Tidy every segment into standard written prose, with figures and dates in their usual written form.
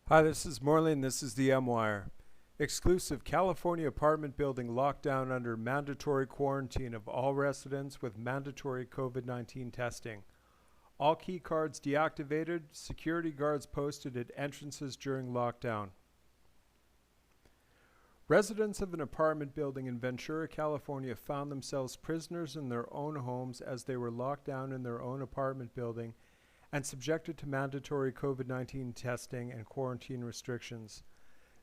Hi, this is Morley, and this is the M-Wire. Exclusive California apartment building locked down under mandatory quarantine of all residents with mandatory COVID-19 testing. All key cards deactivated, security guards posted at entrances during lockdown. Residents of an apartment building in Ventura, California found themselves prisoners in their own homes as they were locked down in their own apartment building and subjected to mandatory COVID-19 testing and quarantine restrictions.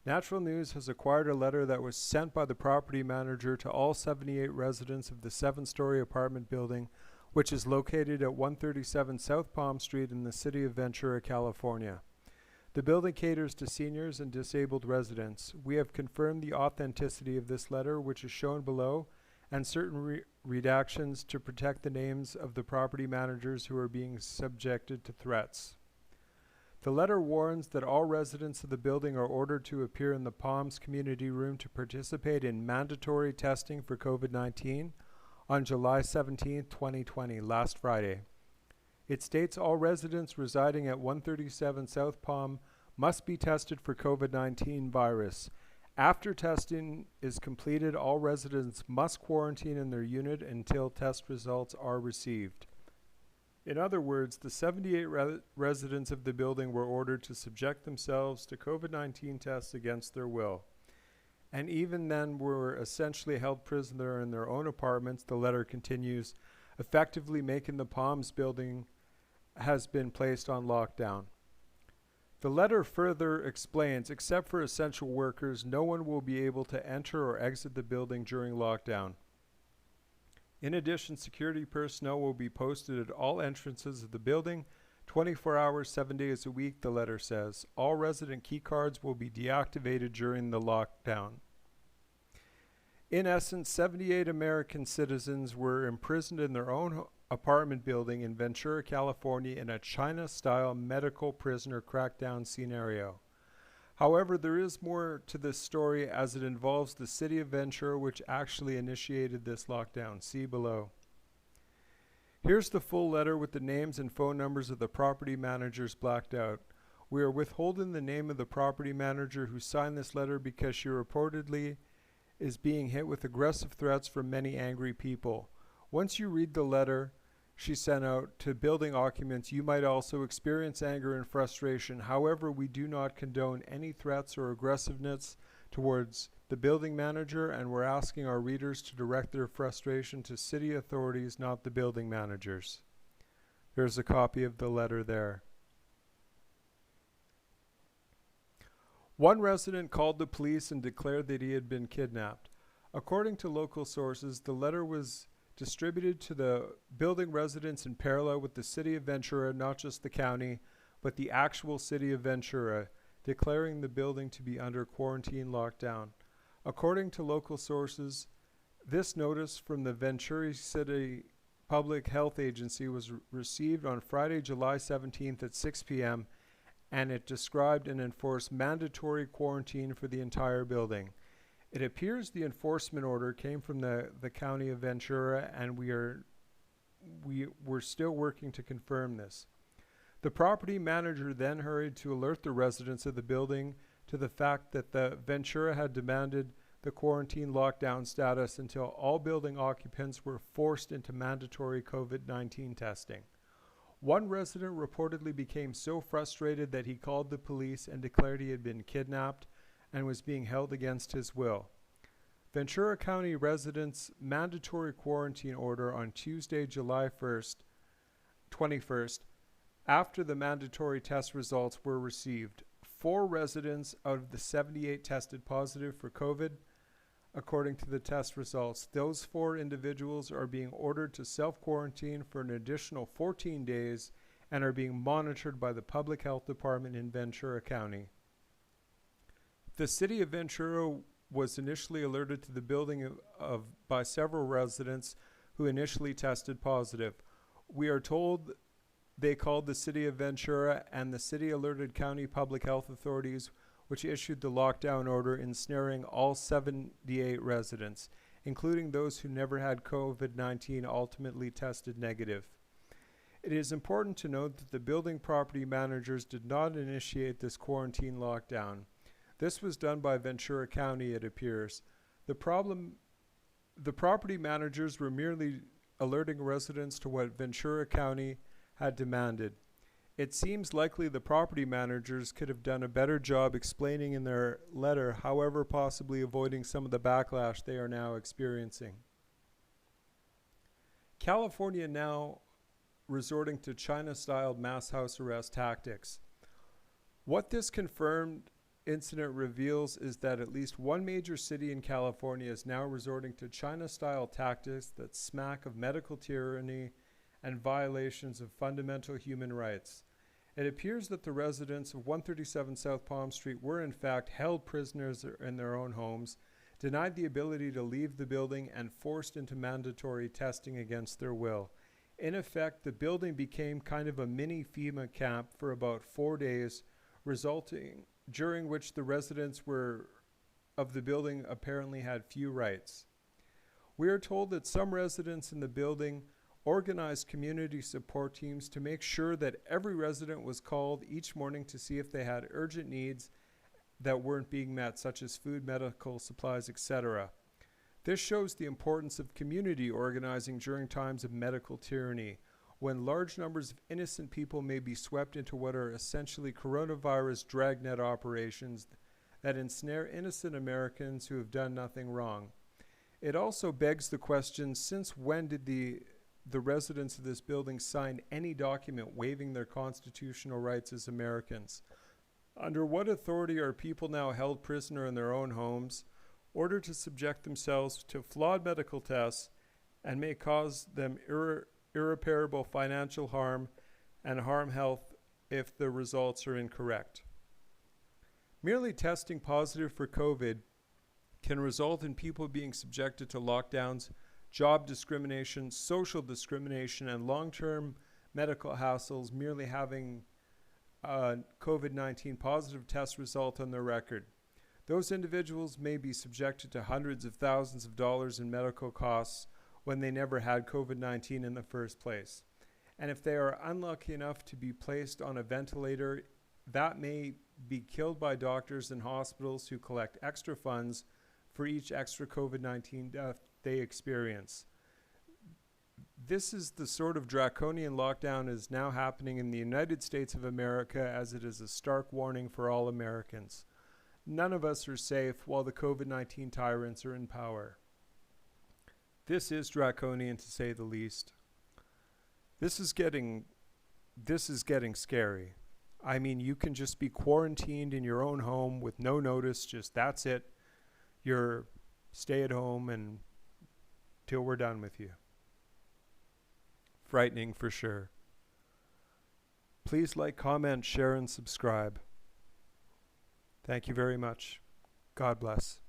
Natural News has acquired a letter that was sent by the property manager to all 78 residents of the 7-story apartment building, which is located at 137 South Palm Street in the city of Ventura, California. The building caters to seniors and disabled residents. We have confirmed the authenticity of this letter, which is shown below, and certain redactions to protect the names of the property managers who are being subjected to threats. The letter warns that all residents of the building are ordered to appear in the Palms Community Room to participate in mandatory testing for COVID-19 on July 17, 2020, last Friday. It states all residents residing at 137 South Palm must be tested for COVID-19 virus. After testing is completed, all residents must quarantine in their unit until test results are received. In other words, the 78 residents of the building were ordered to subject themselves to COVID-19 tests against their will. And even then were essentially held prisoner in their own apartments, the letter continues, effectively making the Palms building has been placed on lockdown. The letter further explains, except for essential workers, no one will be able to enter or exit the building during lockdown. In addition, security personnel will be posted at all entrances of the building 24 hours, 7 days a week, the letter says. All resident key cards will be deactivated during the lockdown. In essence, 78 American citizens were imprisoned in their own apartment building in Ventura, California in a China-style medical prisoner crackdown scenario. However, there is more to this story as it involves the city of Ventura, which actually initiated this lockdown. See below. Here's the full letter with the names and phone numbers of the property managers blacked out. We are withholding the name of the property manager who signed this letter because she reportedly is being hit with aggressive threats from many angry people. Once you read the letter she sent out to building occupants, you might also experience anger and frustration. However, we do not condone any threats or aggressiveness towards the building manager, and we're asking our readers to direct their frustration to city authorities, not the building managers. There's a copy of the letter there. One resident called the police and declared that he had been kidnapped. According to local sources, the letter was distributed to the building residents in parallel with the city of Ventura, not just the county, but the actual city of Ventura, declaring the building to be under quarantine lockdown. According to local sources, this notice from the Ventura City Public Health Agency was received on Friday, July 17th at 6 p.m., and it described and enforced mandatory quarantine for the entire building. It appears the enforcement order came from the county of Ventura, and we're still working to confirm this. The property manager then hurried to alert the residents of the building to the fact that the Ventura had demanded the quarantine lockdown status until all building occupants were forced into mandatory COVID-19 testing. One resident reportedly became so frustrated that he called the police and declared he had been kidnapped and was being held against his will. Ventura County residents' mandatory quarantine order on Tuesday, July 21st, after the mandatory test results were received. 4 residents out of the 78 tested positive for COVID, according to the test results. Those 4 individuals are being ordered to self-quarantine for an additional 14 days and are being monitored by the Public Health Department in Ventura County. The city of Ventura was initially alerted to the building by several residents who initially tested positive. We are told they called the city of Ventura, and the city alerted county public health authorities, which issued the lockdown order ensnaring all 78 residents, including those who never had COVID-19 ultimately tested negative. It is important to note that the building property managers did not initiate this quarantine lockdown. This was done by Ventura County, it appears. The property managers were merely alerting residents to what Ventura County had demanded. It seems likely the property managers could have done a better job explaining in their letter, however, possibly avoiding some of the backlash they are now experiencing. California now resorting to China-style mass house arrest tactics. What this confirmed incident reveals is that at least one major city in California is now resorting to China-style tactics that smack of medical tyranny and violations of fundamental human rights. It appears that the residents of 137 South Palm Street were in fact held prisoners in their own homes, denied the ability to leave the building, and forced into mandatory testing against their will. In effect, the building became kind of a mini FEMA camp for about 4 days, during which the residents of the building apparently had few rights. We are told that some residents in the building organized community support teams to make sure that every resident was called each morning to see if they had urgent needs that weren't being met, such as food, medical supplies, etc. This shows the importance of community organizing during times of medical tyranny, when large numbers of innocent people may be swept into what are essentially coronavirus dragnet operations that ensnare innocent Americans who have done nothing wrong. It also begs the question, since when did the residents of this building sign any document waiving their constitutional rights as Americans? Under what authority are people now held prisoner in their own homes, ordered to subject themselves to flawed medical tests and may cause them irreparable financial harm and harm health if the results are incorrect? Merely testing positive for COVID can result in people being subjected to lockdowns, job discrimination, social discrimination, and long-term medical hassles merely having a COVID-19 positive test result on their record. Those individuals may be subjected to hundreds of thousands of dollars in medical costs when they never had COVID-19 in the first place. And if they are unlucky enough to be placed on a ventilator, that may be killed by doctors and hospitals who collect extra funds for each extra COVID-19 death they experience. This is the sort of draconian lockdown is now happening in the United States of America, as it is a stark warning for all Americans. None of us are safe while the COVID-19 tyrants are in power. This is draconian, to say the least. This is getting scary. I mean, you can just be quarantined in your own home with no notice, just that's it. You're stay at home and till we're done with you. Frightening for sure. Please like, comment, share, and subscribe. Thank you very much. God bless.